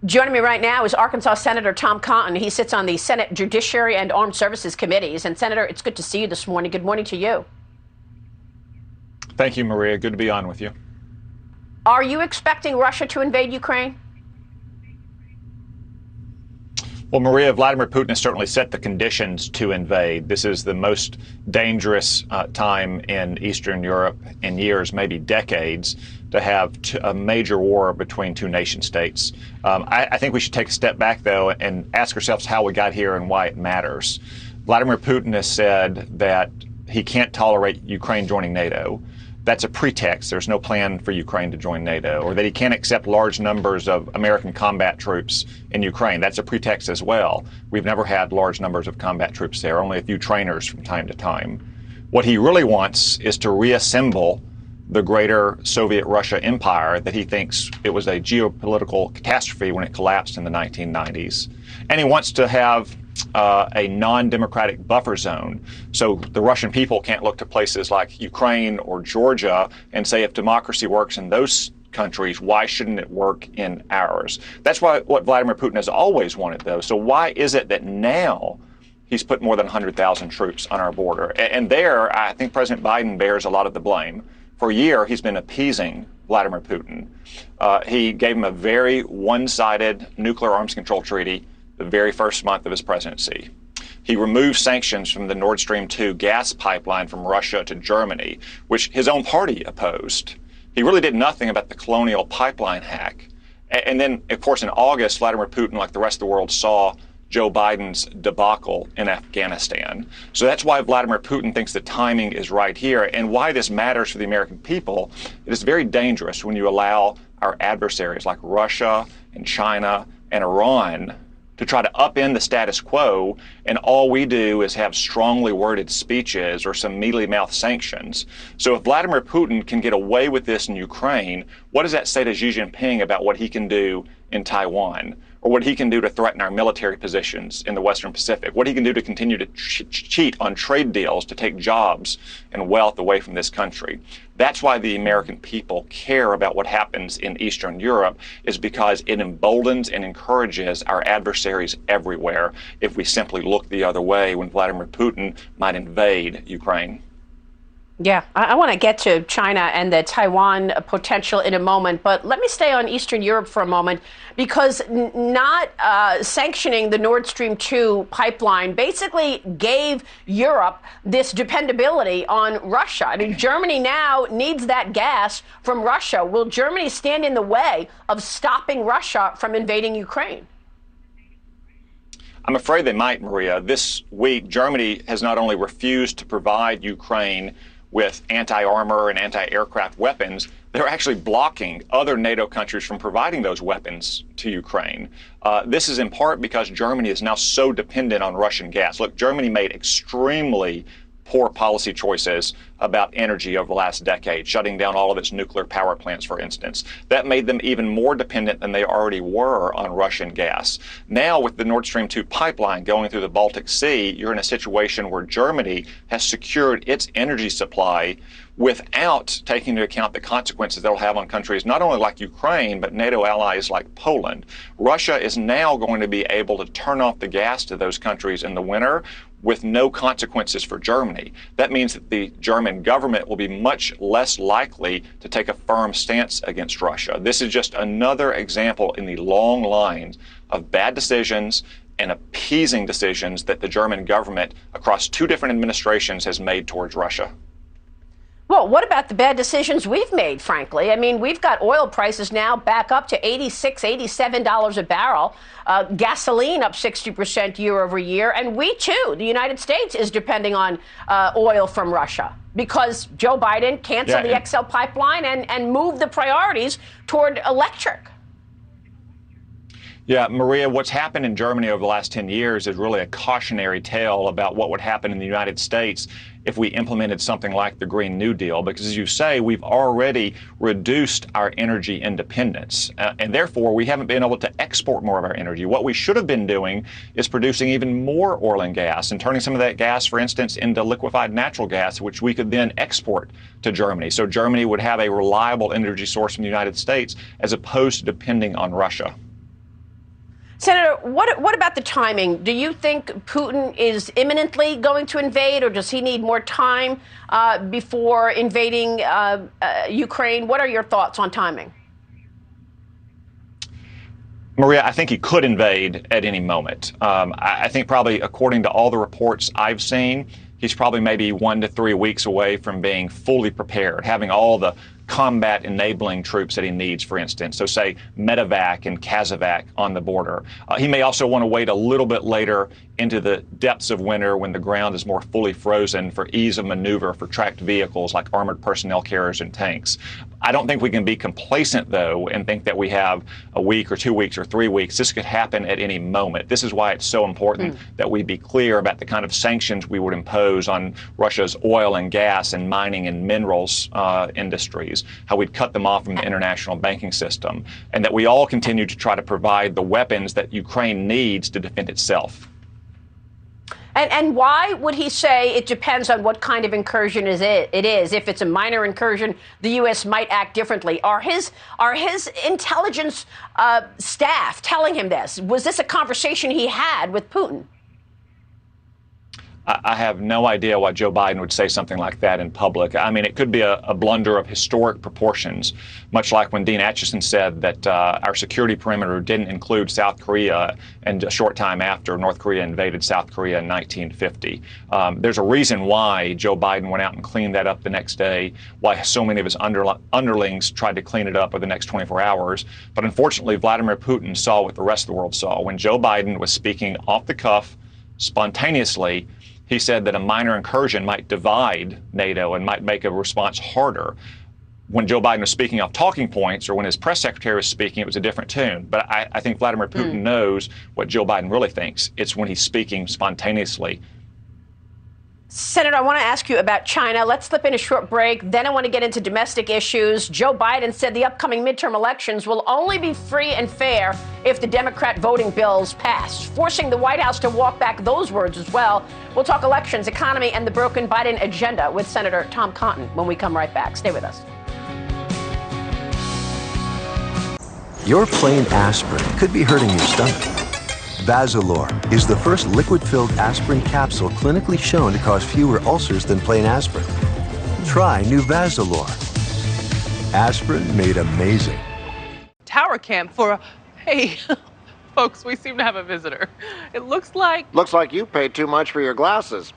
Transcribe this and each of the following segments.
Joining me right now is Arkansas Senator Tom Cotton. He sits on the Senate Judiciary and Armed Services Committees. And Senator, it's good to see you this morning. Good morning to you. Thank you, Maria. Good to be on with you. Are you expecting Russia to invade Ukraine? Well, Maria, Vladimir Putin has certainly set the conditions to invade. This is the most dangerous time in Eastern Europe in years, maybe decades, to have a major war between two nation states. I think we should take a step back, though, and ask ourselves how we got here and why it matters. Vladimir Putin has said that he can't tolerate Ukraine joining NATO. That's a pretext. There's no plan for Ukraine to join NATO, or that he can't accept large numbers of American combat troops in Ukraine. That's a pretext as well. We've never had large numbers of combat troops there, only a few trainers from time to time. What he really wants is to reassemble the greater Soviet Russia empire that he thinks it was a geopolitical catastrophe when it collapsed in the 1990s. And he wants to have a non-democratic buffer zone. So the Russian people can't look to places like Ukraine or Georgia and say, if democracy works in those countries, why shouldn't it work in ours? That's what Vladimir Putin has always wanted, though. So why is it that now he's put more than 100,000 troops on our border? And there, I think President Biden bears a lot of the blame. For a year, he's been appeasing Vladimir Putin. He gave him a very one-sided nuclear arms control treaty the very first month of his presidency. He removed sanctions from the Nord Stream 2 gas pipeline from Russia to Germany, which his own party opposed. He really did nothing about the colonial pipeline hack. And then, of course, in August, Vladimir Putin, like the rest of the world, saw Joe Biden's debacle in Afghanistan. So that's why Vladimir Putin thinks the timing is right here, and why this matters for the American people. It is very dangerous when you allow our adversaries like Russia and China and Iran to try to upend the status quo, and all we do is have strongly worded speeches or some mealy-mouthed sanctions. So if Vladimir Putin can get away with this in Ukraine, what does that say to Xi Jinping about what he can do in Taiwan? Or what he can do to threaten our military positions in the Western Pacific, what he can do to continue to cheat on trade deals, to take jobs and wealth away from this country. That's why the American people care about what happens in Eastern Europe, is because it emboldens and encourages our adversaries everywhere if we simply look the other way when Vladimir Putin might invade Ukraine. Yeah, I want to get to China and the Taiwan potential in a moment, but let me stay on Eastern Europe for a moment, because not sanctioning the Nord Stream 2 pipeline basically gave Europe this dependability on Russia. I mean, Germany now needs that gas from Russia. Will Germany stand in the way of stopping Russia from invading Ukraine? I'm afraid they might, Maria. This week, Germany has not only refused to provide Ukraine with anti-armor and anti-aircraft weapons, they're actually blocking other NATO countries from providing those weapons to Ukraine. This is in part because Germany is now so dependent on Russian gas. Look, Germany made extremely poor policy choices about energy over the last decade, shutting down all of its nuclear power plants, for instance. That made them even more dependent than they already were on Russian gas. Now, with the Nord Stream 2 pipeline going through the Baltic Sea, you're in a situation where Germany has secured its energy supply without taking into account the consequences that'll have on countries not only like Ukraine, but NATO allies like Poland. Russia is now going to be able to turn off the gas to those countries in the winter with no consequences for Germany. That means that the German government will be much less likely to take a firm stance against Russia. This is just another example in the long lines of bad decisions and appeasing decisions that the German government across two different administrations has made towards Russia. Well, what about the bad decisions we've made, frankly? I mean, we've got oil prices now back up to $86, $87 a barrel, gasoline up 60% year over year, and we, too, the United States, is depending on oil from Russia because Joe Biden canceled the XL pipeline and moved the priorities toward electric. Yeah, Maria, what's happened in Germany over the last 10 years is really a cautionary tale about what would happen in the United States if we implemented something like the Green New Deal. Because as you say, we've already reduced our energy independence, and therefore we haven't been able to export more of our energy. What we should have been doing is producing even more oil and gas and turning some of that gas, for instance, into liquefied natural gas, which we could then export to Germany. So Germany would have a reliable energy source from the United States as opposed to depending on Russia. Senator, what about the timing? Do you think Putin is imminently going to invade, or does he need more time before invading Ukraine? What are your thoughts on timing? Maria, I think he could invade at any moment. I think probably, according to all the reports I've seen, he's probably maybe 1 to 3 weeks away from being fully prepared, having all the combat enabling troops that he needs, for instance. So say medevac and Kazovac on the border. He may also want to wait a little bit later into the depths of winter when the ground is more fully frozen for ease of maneuver for tracked vehicles like armored personnel carriers and tanks. I don't think we can be complacent, though, and think that we have a week or 2 weeks or 3 weeks. This could happen at any moment. This is why it's so important that we be clear about the kind of sanctions we would impose on Russia's oil and gas and mining and minerals industries, how we'd cut them off from the international banking system, and that we all continue to try to provide the weapons that Ukraine needs to defend itself. And why would he say it depends on what kind of incursion it is? If it's a minor incursion, the U.S. might act differently. Are his intelligence staff telling him this? Was this a conversation he had with Putin? I have no idea why Joe Biden would say something like that in public. I mean, it could be a blunder of historic proportions, much like when Dean Acheson said that our security perimeter didn't include South Korea, and a short time after North Korea invaded South Korea in 1950. There's a reason why Joe Biden went out and cleaned that up the next day, why so many of his underlings tried to clean it up over the next 24 hours. But unfortunately, Vladimir Putin saw what the rest of the world saw. When Joe Biden was speaking off the cuff, spontaneously, he said that a minor incursion might divide NATO and might make a response harder. When Joe Biden was speaking off talking points, or when his press secretary was speaking, it was a different tune. But I think Vladimir Putin knows what Joe Biden really thinks. It's when he's speaking spontaneously. Senator, I want to ask you about China. Let's slip in a short break. Then I want to get into domestic issues. Joe Biden said the upcoming midterm elections will only be free and fair if the Democrat voting bills pass, forcing the White House to walk back those words as well. We'll talk elections, economy, and the broken Biden agenda with Senator Tom Cotton when we come right back. Stay with us. Your plain aspirin could be hurting your stomach. Vazalore is the first liquid-filled aspirin capsule clinically shown to cause fewer ulcers than plain aspirin. Try new Vazalore. Aspirin made amazing. Tower cam for hey, folks, we seem to have a visitor. It looks like you paid too much for your glasses.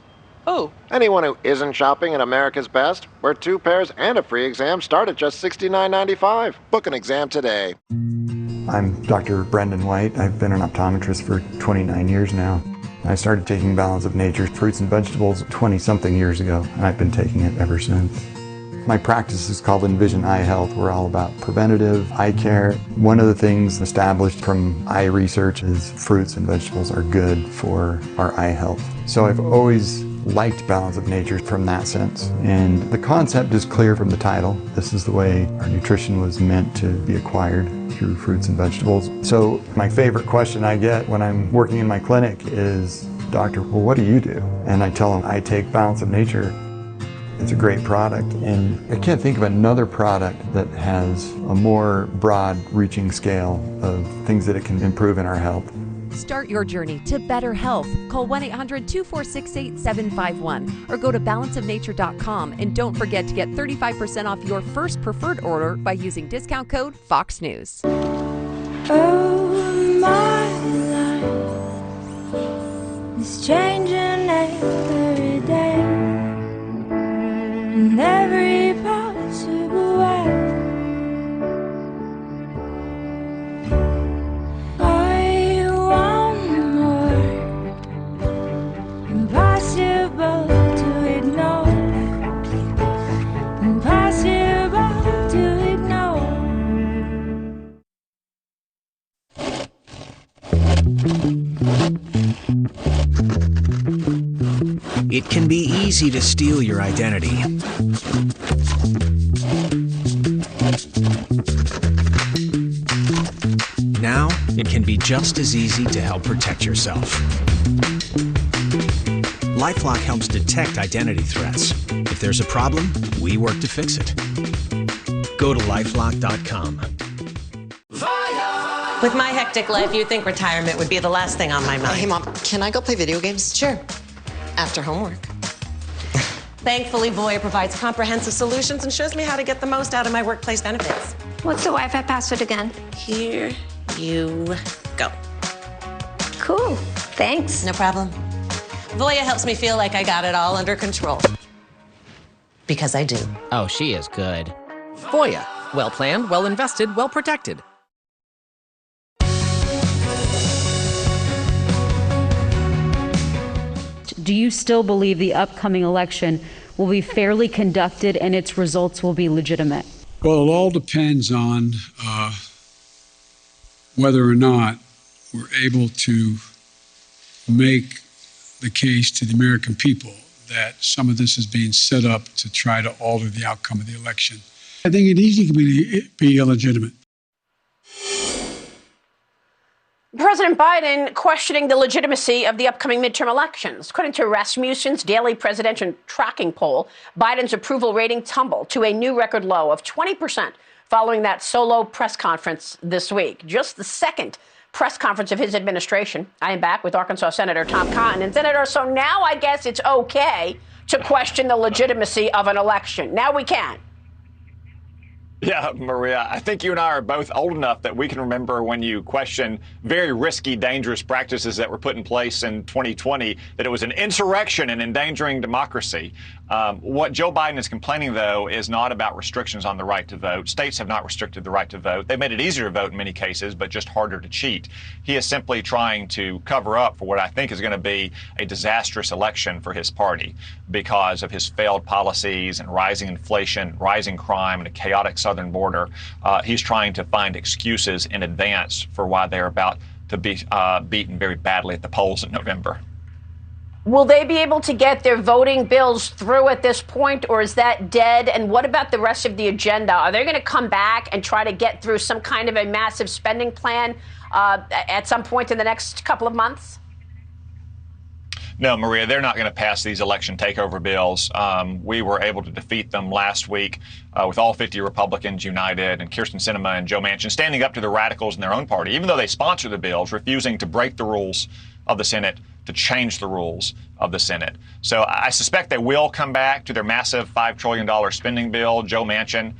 Oh. Anyone who isn't shopping at America's Best, where 2 pairs and a free exam start at just $69.95. Book an exam today. I'm Dr. Brendan White. I've been an optometrist for 29 years now. I started taking Balance of Nature's fruits and vegetables 20-something years ago, and I've been taking it ever since. My practice is called Envision Eye Health. We're all about preventative eye care. One of the things established from eye research is fruits and vegetables are good for our eye health. So I've always liked Balance of Nature from that sense. And the concept is clear from the title. This is the way our nutrition was meant to be acquired, through fruits and vegetables. So my favorite question I get when I'm working in my clinic is, Doctor, well, what do you do? And I tell them I take Balance of Nature. It's a great product, and I can't think of another product that has a more broad-reaching scale of things that it can improve in our health. Start your journey to better health. Call 1-800-246-8751 or go to balanceofnature.com, and don't forget to get 35% off your first preferred order by using discount code Fox News. Oh, my life is changing every day, in every possible way. It can be easy to steal your identity. Now, it can be just as easy to help protect yourself. LifeLock helps detect identity threats. If there's a problem, we work to fix it. Go to LifeLock.com. With my hectic life, you'd think retirement would be the last thing on my mind. Hey, Mom, can I go play video games? Sure. After homework. Thankfully, Voya provides comprehensive solutions and shows me how to get the most out of my workplace benefits. What's the Wi-Fi password again? Here you go. Cool. Thanks. No problem. Voya helps me feel like I got it all under control. Because I do. Oh, she is good. Voya. Well planned, well invested, well protected. Do you still believe the upcoming election will be fairly conducted and its results will be legitimate? Well, it all depends on whether or not we're able to make the case to the American people that some of this is being set up to try to alter the outcome of the election. I think it easily can be illegitimate. President Biden questioning the legitimacy of the upcoming midterm elections. According to Rasmussen's daily presidential tracking poll, Biden's approval rating tumbled to a new record low of 20% following that solo press conference this week. Just the second press conference of his administration. I am back with Arkansas Senator Tom Cotton. And Senator, so now I guess it's okay to question the legitimacy of an election. Now we can. Yeah, Maria, I think you and I are both old enough that we can remember when you questioned very risky, dangerous practices that were put in place in 2020, that it was an insurrection and endangering democracy. What Joe Biden is complaining, though, is not about restrictions on the right to vote. States have not restricted the right to vote. They've made it easier to vote in many cases, but just harder to cheat. He is simply trying to cover up for what I think is going to be a disastrous election for his party because of his failed policies and rising inflation, rising crime, and a chaotic southern border. He's trying to find excuses in advance for why they're about to be beaten very badly at the polls in November. Will they be able to get their voting bills through at this point, or is that dead? And what about the rest of the agenda? Are they going to come back and try to get through some kind of a massive spending plan at some point in the next couple of months? No, Maria, they're not going to pass these election takeover bills. We were able to defeat them last week with all 50 Republicans united and Kyrsten Sinema and Joe Manchin standing up to the radicals in their own party, even though they sponsor the bills, refusing to break the rules of the Senate, to change the rules of the Senate. So I suspect they will come back to their massive $5 trillion spending bill. Joe Manchin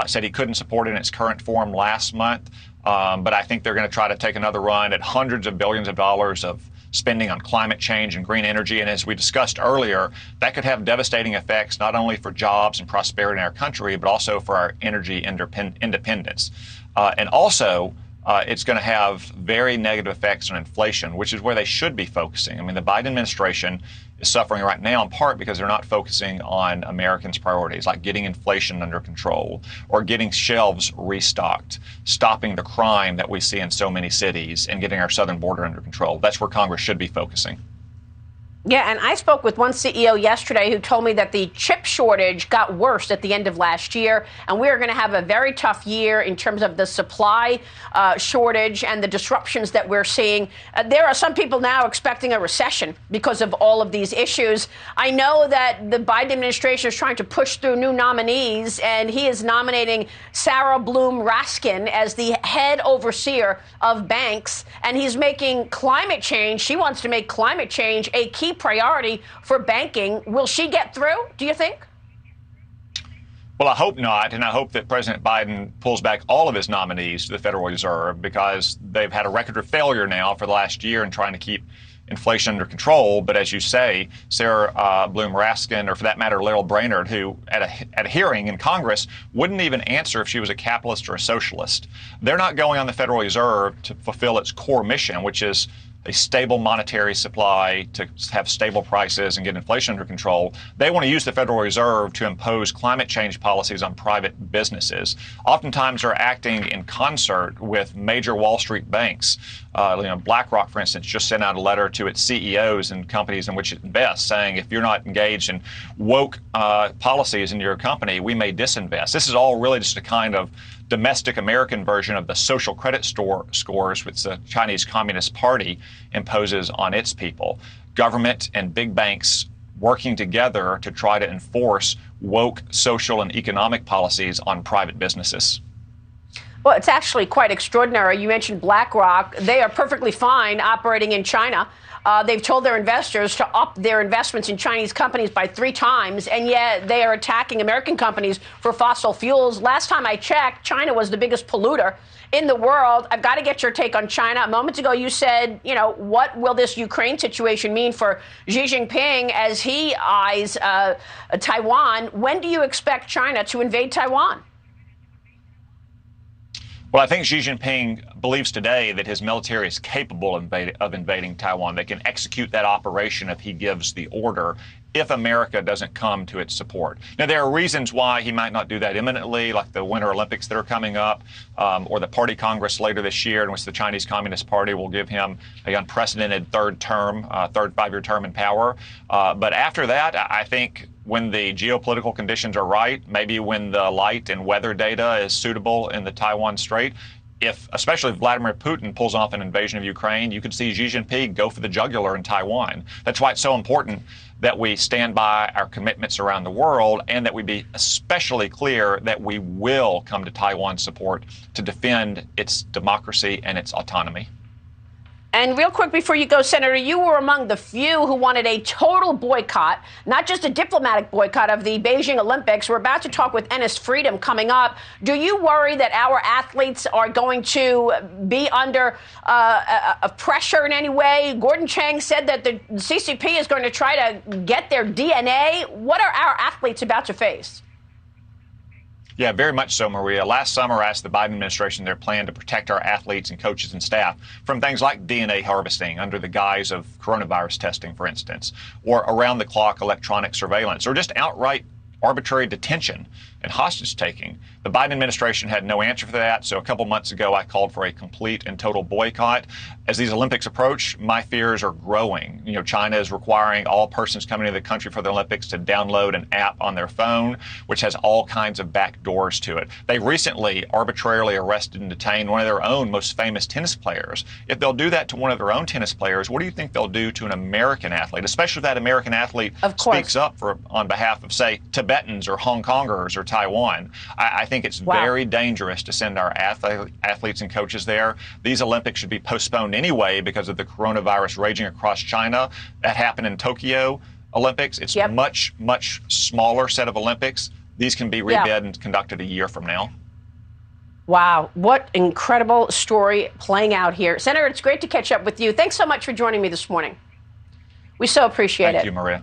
said he couldn't support it in its current form last month. But I think they're going to try to take another run at hundreds of billions of dollars of spending on climate change and green energy. And as we discussed earlier, that could have devastating effects not only for jobs and prosperity in our country, but also for our energy independence. And also, it's going to have very negative effects on inflation, which is where they should be focusing. I mean, the Biden administration is suffering right now in part because they're not focusing on Americans' priorities, like getting inflation under control or getting shelves restocked, stopping the crime that we see in so many cities, and getting our southern border under control. That's where Congress should be focusing. Yeah, and I spoke with one CEO yesterday who told me that the chip shortage got worse at the end of last year, and we are going to have a very tough year in terms of the supply shortage and the disruptions that we're seeing. There are some people now expecting a recession because of all of these issues. I know that the Biden administration is trying to push through new nominees, and he is nominating Sarah Bloom Raskin as the head overseer of banks, and he's making climate change. She wants to make climate change a key priority for banking. Will she get through, do you think? Well, I hope not, and I hope that President Biden pulls back all of his nominees to the Federal Reserve because they've had a record of failure now for the last year in trying to keep inflation under control. But as you say, Sarah Bloom Raskin, or for that matter, Laurel Brainerd, who at a hearing in Congress wouldn't even answer if she was a capitalist or a socialist. They're not going on the Federal Reserve to fulfill its core mission, which is a stable monetary supply to have stable prices and get inflation under control. They want to use the Federal Reserve to impose climate change policies on private businesses. Oftentimes they're acting in concert with major Wall Street banks. BlackRock, for instance, just sent out a letter to its CEOs and companies in which it invests saying, if you're not engaged in woke policies in your company, we may disinvest. This is all really just a kind of domestic American version of the social credit scores which the Chinese Communist Party imposes on its people. Government and big banks working together to try to enforce woke social and economic policies on private businesses. Well, it's actually quite extraordinary. You mentioned BlackRock. They are perfectly fine operating in China. They've told their investors to up their investments in Chinese companies by 3 times, and yet they are attacking American companies for fossil fuels. Last time I checked, China was the biggest polluter in the world. I've got to get your take on China. A moment ago, you said, what will this Ukraine situation mean for Xi Jinping as he eyes Taiwan? When do you expect China to invade Taiwan? Well, I think Xi Jinping believes today that his military is capable of invading Taiwan. They can execute that operation if he gives the order, if America doesn't come to its support. Now, there are reasons why he might not do that imminently, like the Winter Olympics that are coming up, or the Party Congress later this year, in which the Chinese Communist Party will give him an unprecedented third 5-year term in power. But after that, I think when the geopolitical conditions are right, maybe when the light and weather data is suitable in the Taiwan Strait, especially if Vladimir Putin pulls off an invasion of Ukraine, you could see Xi Jinping go for the jugular in Taiwan. That's why it's so important that we stand by our commitments around the world and that we be especially clear that we will come to Taiwan's support to defend its democracy and its autonomy. And real quick before you go, Senator, you were among the few who wanted a total boycott, not just a diplomatic boycott of the Beijing Olympics. We're about to talk with Ennis Freedom coming up. Do you worry that our athletes are going to be under a pressure in any way? Gordon Chang said that the CCP is going to try to get their DNA. What are our athletes about to face? Yeah, very much so, Maria. Last summer, I asked the Biden administration their plan to protect our athletes and coaches and staff from things like DNA harvesting under the guise of coronavirus testing, for instance, or around-the-clock electronic surveillance, or just outright arbitrary detention and hostage taking. The Biden administration had no answer for that, so a couple months ago I called for a complete and total boycott. As these Olympics approach, my fears are growing. China is requiring all persons coming to the country for the Olympics to download an app on their phone, which has all kinds of back doors to it. They recently arbitrarily arrested and detained one of their own most famous tennis players. If they'll do that to one of their own tennis players, what do you think they'll do to an American athlete, especially if that American athlete speaks up on behalf of, say, Tibetans or Hong Kongers or Taiwan? I think it's very dangerous to send our athletes and coaches there. These Olympics should be postponed anyway because of the coronavirus raging across China. That happened in Tokyo Olympics. It's a much, much smaller set of Olympics. These can be rebid and conducted a year from now. Wow, what incredible story playing out here. Senator, it's great to catch up with you. Thanks so much for joining me this morning. We so appreciate it. Thank you, Maria.